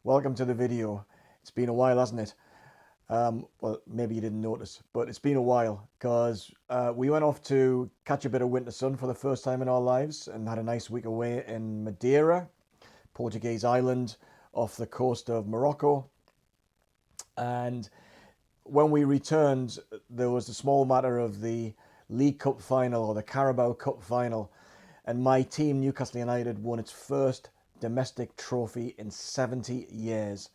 welcome to the video. It's been a while, hasn't it? Well, maybe you didn't notice, but it's been a while because we went off to catch a bit of winter sun for the first time in our lives and had a nice week away in Madeira, Portuguese island off the coast of Morocco. And when we returned, there was the small matter of the League Cup final or the Carabao Cup final, and my team, Newcastle United, won its first domestic trophy in 70 years,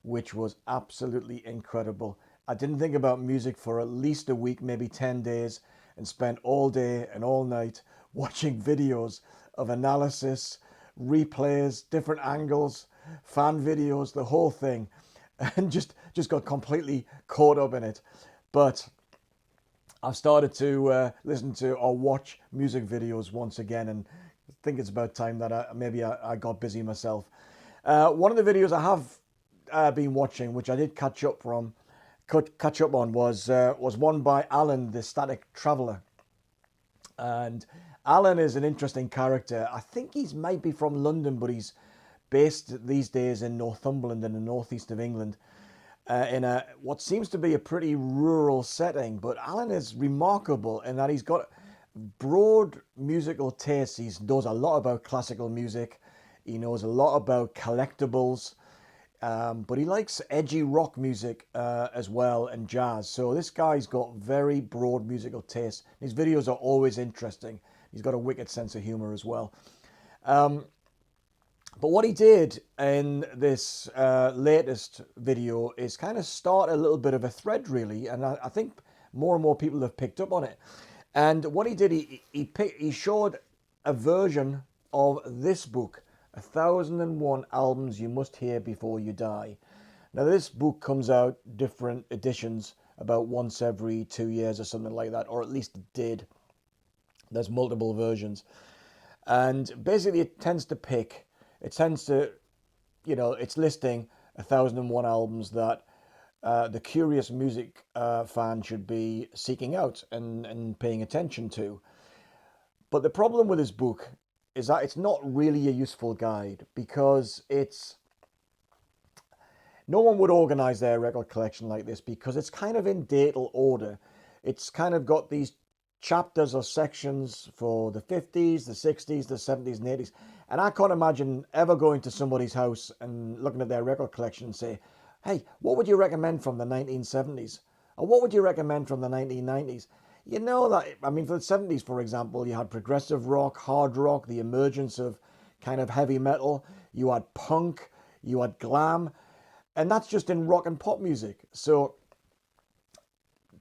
which was absolutely incredible. I didn't think about music for at least a week, maybe 10 days, and spent all day and all night watching videos of analysis, replays, different angles, fan videos, the whole thing, and just got completely caught up in it. But I've started to listen to or watch music videos once again, and I think it's about time that I got busy myself. One of the videos I have been watching, which I did catch up on, was one by Allan, the Static Traveller. And Allan is an interesting character. I think he's might be from London, but he's based these days in Northumberland in the northeast of England, in what seems to be a pretty rural setting. But Allan is remarkable in that he's got broad musical tastes. He knows a lot about classical music. He knows a lot about collectibles. But he likes edgy rock music as well, and jazz. So this guy's got very broad musical taste. His videos are always interesting. He's got a wicked sense of humor as well. But what he did in this latest video is kind of start a little bit of a thread, really, and I think more and more people have picked up on it. And what he did, he showed a version of this book, 1001 Albums You Must Hear Before You Die. Now, this book comes out different editions about once every 2 years or something like that, or at least it did. There's multiple versions. And basically it tends to, it's listing 1001 albums that the curious music fan should be seeking out and paying attention to. But the problem with this book is that it's not really a useful guide, because no one would organize their record collection like this, because it's kind of in datal order. It's kind of got these chapters or sections for the 50s, the 60s, the 70s and 80s. And I can't imagine ever going to somebody's house and looking at their record collection and say, hey, what would you recommend from the 1970s? Or what would you recommend from the 1990s? You know that, I mean, for the 70s, for example, you had progressive rock, hard rock, the emergence of kind of heavy metal. You had punk, you had glam, and that's just in rock and pop music. So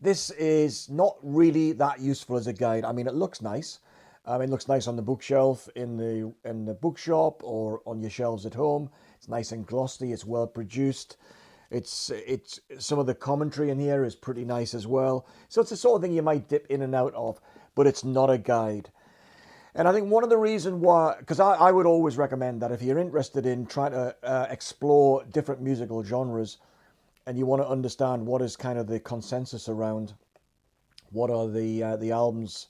this is not really that useful as a guide. I mean, it looks nice. It looks nice on the bookshelf, in the bookshop, or on your shelves at home. It's nice and glossy. It's well produced. It's some of the commentary in here is pretty nice as well. So it's the sort of thing you might dip in and out of, but it's not a guide. And I think one of the reasons why, because I would always recommend that if you're interested in trying to explore different musical genres, and you want to understand what is kind of the consensus around what are the albums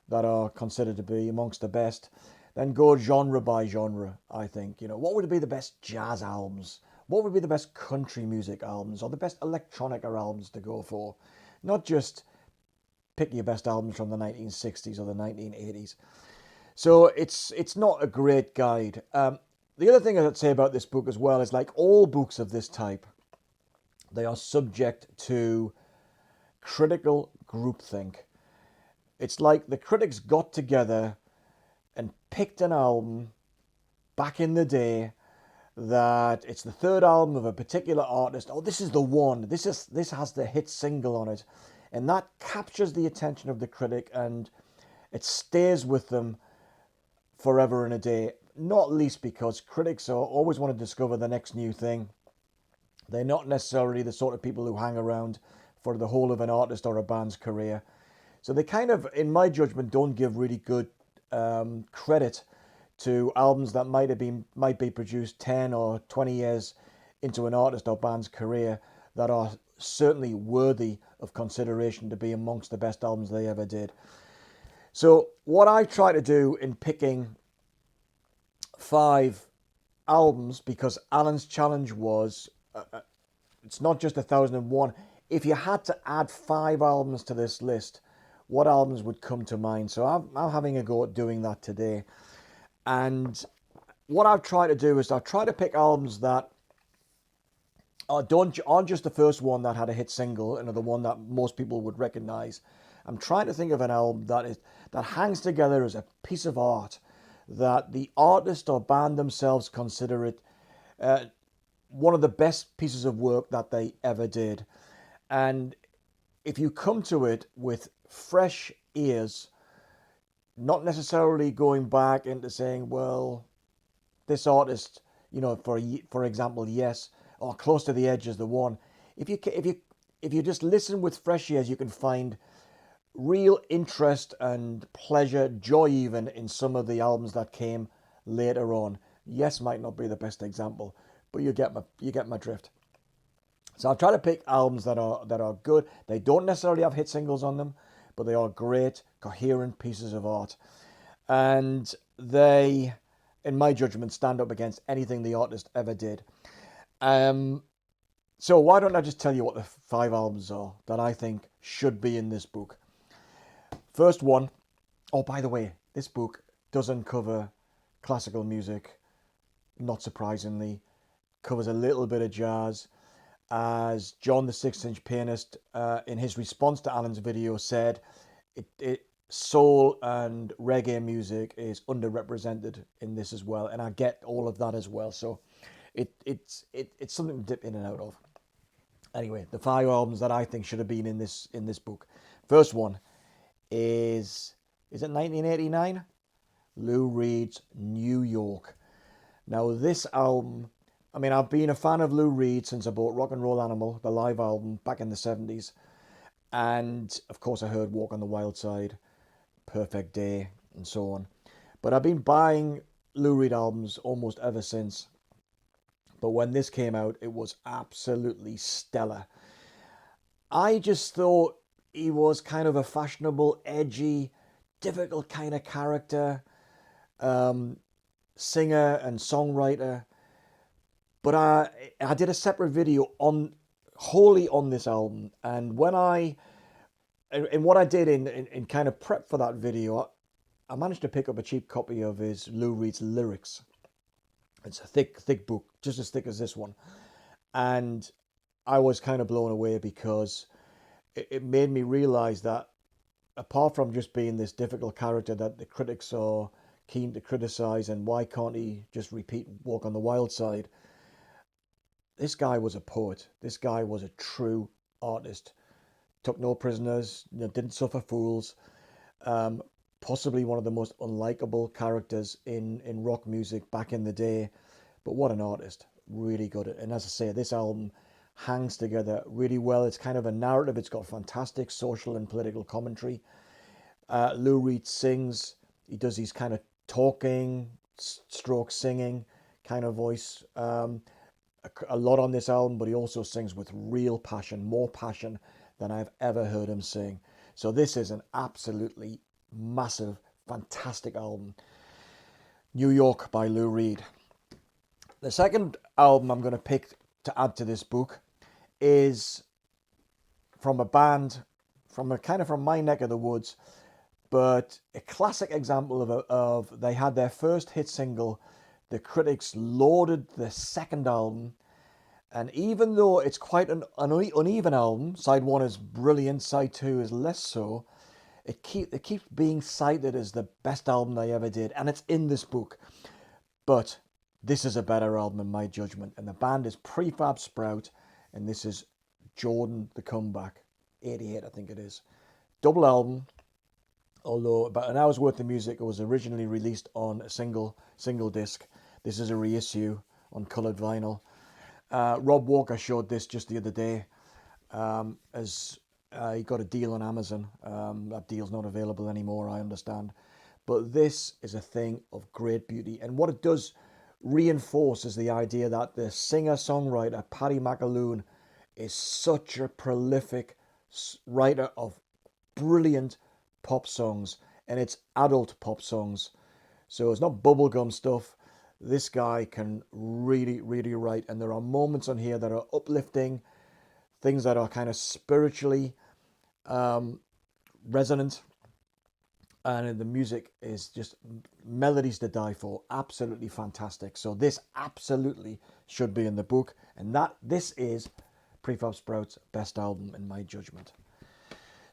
that are considered to be amongst the best, then go genre by genre. I think, what would be the best jazz albums? What would be the best country music albums, or the best electronica albums to go for? Not just pick your best albums from the 1960s or the 1980s. So it's not a great guide. The other thing I'd say about this book as well is, like all books of this type, they are subject to critical groupthink. It's like the critics got together and picked an album back in the day that it's the third album of a particular artist. Oh, this is the one. This has the hit single on it. And that captures the attention of the critic, and it stays with them forever and a day. Not least because critics always want to discover the next new thing. They're not necessarily the sort of people who hang around for the whole of an artist or a band's career. So they kind of, in my judgment, don't give really good credit to albums that might be produced 10 or 20 years into an artist or band's career, that are certainly worthy of consideration to be amongst the best albums they ever did. So what I try to do in picking 5 albums because Allan's challenge was it's not just 1001. If you had to add 5 albums to this list, what albums would come to mind? So I'm having a go at doing that today. And what I've tried to do is I've tried to pick albums that aren't just the first one that had a hit single and the one that most people would recognize. I'm trying to think of an album that hangs together as a piece of art, that the artist or band themselves consider it one of the best pieces of work that they ever did. And if you come to it with fresh ears, not necessarily going back into saying, well, this artist, for example, yes, or Close to the Edge is the one. If you just listen with fresh ears, you can find real interest and pleasure, joy even, in some of the albums that came later on. Yes might not be the best example, but you get my drift. So I'll try to pick albums that are good. They don't necessarily have hit singles on them, but they are great, coherent pieces of art. And they, in my judgment, stand up against anything the artist ever did. So why don't I just tell you what the 5 albums are that I think should be in this book. First one, oh, by the way, this book doesn't cover classical music, not surprisingly. Covers a little bit of jazz. As John the 6-inch pianist, in his response to Allan's video, said, soul and reggae music is underrepresented in this as well, and I get all of that as well. So it's something to dip in and out of. Anyway, the 5 albums that I think should have been in this book. First one is it 1989? Lou Reed's New York. Now this album, I mean, I've been a fan of Lou Reed since I bought Rock and Roll Animal, the live album, back in the 70s. And of course I heard Walk on the Wild Side, Perfect Day, and so on. But I've been buying Lou Reed albums almost ever since. But when this came out, it was absolutely stellar. I just thought he was kind of a fashionable, edgy, difficult kind of character, singer and songwriter. But I did a separate video wholly on this album, and what I did in kind of prep for that video, I managed to pick up a cheap copy of his Lou Reed's lyrics. It's a thick book, just as thick as this one, and I was kind of blown away because it made me realize that apart from just being this difficult character that the critics are keen to criticize, and why can't he just repeat Walk on the Wild Side, this guy was a poet. This guy was a true artist. Took no prisoners, didn't suffer fools. Possibly one of the most unlikable characters in rock music back in the day. But what an artist. Really good. And as I say, this album hangs together really well. It's kind of a narrative. It's got fantastic social and political commentary. Lou Reed sings. He does these kind of talking, stroke singing kind of voice. A lot on this album, but he also sings with real passion, more passion than I've ever heard him sing. So this is an absolutely massive, fantastic album. New York by Lou Reed. The second album I'm going to pick to add to this book is from a band from my neck of the woods, but a classic example of they had their first hit single. The critics lauded the second album, and even though it's quite an uneven album, side 1 is brilliant, side 2 is less so, it keeps being cited as the best album they ever did, and it's in this book. But this is a better album in my judgment, and the band is Prefab Sprout, and this is Jordan the Comeback, 88 I think it is. Double album, although about an hour's worth of music. It was originally released on a single disc. This is a reissue on coloured vinyl. Rob Walker showed this just the other day, as he got a deal on Amazon. That deal's not available anymore, I understand. But this is a thing of great beauty. And what it does reinforce is the idea that the singer-songwriter Paddy McAloon is such a prolific writer of brilliant pop songs, and it's adult pop songs. So it's not bubblegum stuff. This guy can really, really write, and there are moments on here that are uplifting, things that are kind of spiritually resonant, and the music is just melodies to die for. Absolutely fantastic. So this absolutely should be in the book, and this is Prefab Sprout's best album in my judgment.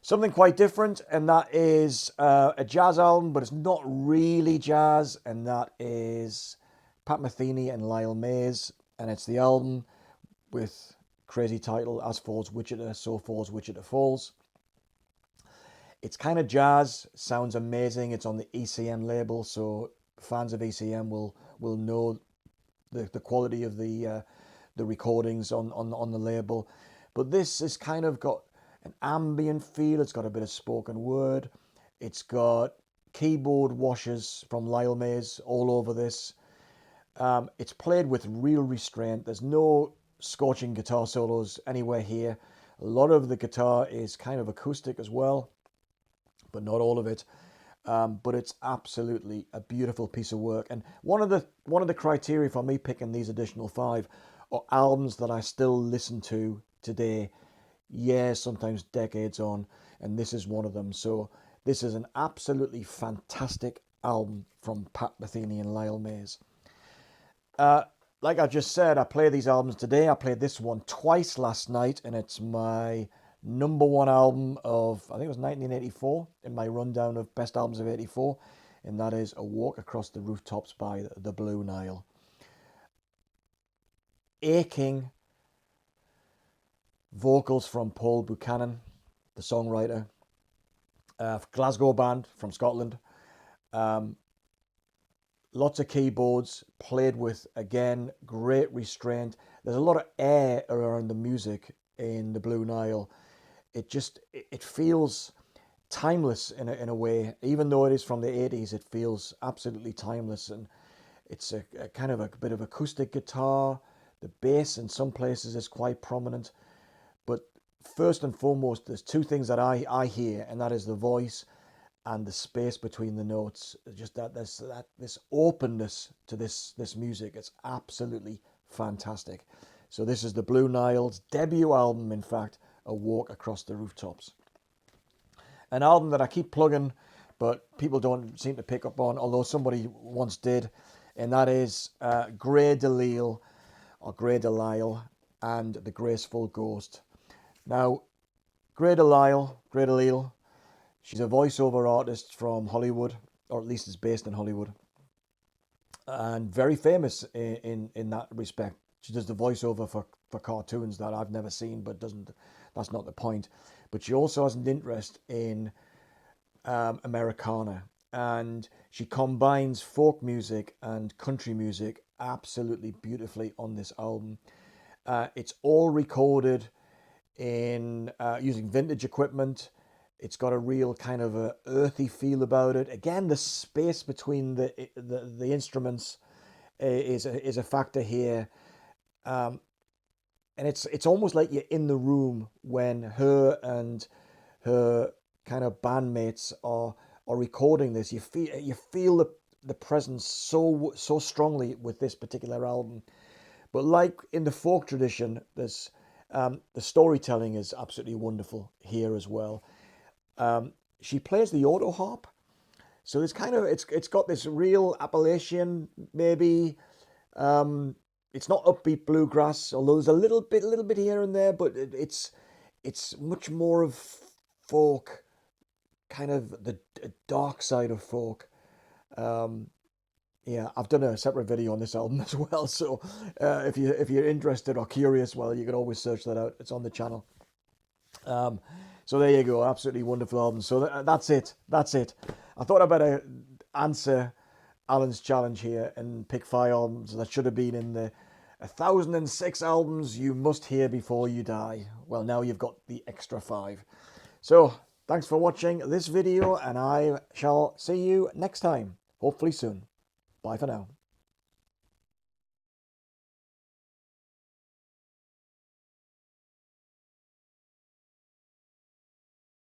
Something quite different, and that is a jazz album, but it's not really jazz, and that is Pat Metheny and Lyle Mays, and it's the album with crazy title, As Falls Wichita, So Falls Wichita Falls. It's kind of jazz, sounds amazing. It's on the ECM label, so fans of ECM will know the quality of the recordings on the label. But this has kind of got an ambient feel. It's got a bit of spoken word. It's got keyboard washes from Lyle Mays all over this. It's played with real restraint. There's no scorching guitar solos anywhere here. A lot of the guitar is kind of acoustic as well, but not all of it. But it's absolutely a beautiful piece of work. And one of the criteria for me picking these additional 5 are albums that I still listen to today, years, sometimes decades on, and this is one of them. So this is an absolutely fantastic album from Pat Metheny and Lyle Mays. Like I just said, I play these albums today. I played this one twice last night, and it's my #1 album of, I think it was 1984, in my rundown of best albums of 84, and that is A Walk Across the Rooftops by the Blue Nile. Aching vocals from Paul Buchanan, the songwriter, Glasgow band from Scotland. Lots of keyboards, played with, again, great restraint. There's a lot of air around the music in the Blue Nile. It feels timeless in a way. Even though it is from the 80s, it feels absolutely timeless. And it's a kind of a bit of acoustic guitar. The bass in some places is quite prominent. But first and foremost, there's 2 things that I hear, and that is the voice and the space between the notes. Just this openness to this music. It's absolutely fantastic. So this is the Blue Nile's debut album, in fact, A Walk Across the Rooftops. An album that I keep plugging, but people don't seem to pick up on, although somebody once did, and that is Grey Delisle, or Grey Delisle, and The Graceful Ghost. Now, Grey Delisle, she's a voiceover artist from Hollywood, or at least is based in Hollywood, and very famous in that respect. She does the voiceover for cartoons that I've never seen, but that's not the point. But she also has an interest in Americana, and she combines folk music and country music absolutely beautifully on this album. It's all recorded in using vintage equipment. It's got a real kind of a earthy feel about it. Again, the space between the instruments is a factor here, and it's almost like you're in the room when her and her kind of bandmates are recording this. You feel the presence so strongly with this particular album. But like in the folk tradition, there's the storytelling is absolutely wonderful here as well. She plays the auto harp, so it's kind of it's got this real Appalachian maybe. It's not upbeat bluegrass, although there's a little bit here and there, but it's much more of folk, kind of the dark side of folk. Yeah, I've done a separate video on this album as well, so if you're interested or curious, well, you can always search that out. It's on the channel. So there you go, absolutely wonderful album. So that's it. I thought I'd better answer Allan's challenge here and pick 5 albums that should have been in the 1006 albums you must hear before you die. Well, now you've got the extra 5. So thanks for watching this video, and I shall see you next time, hopefully soon. Bye for now.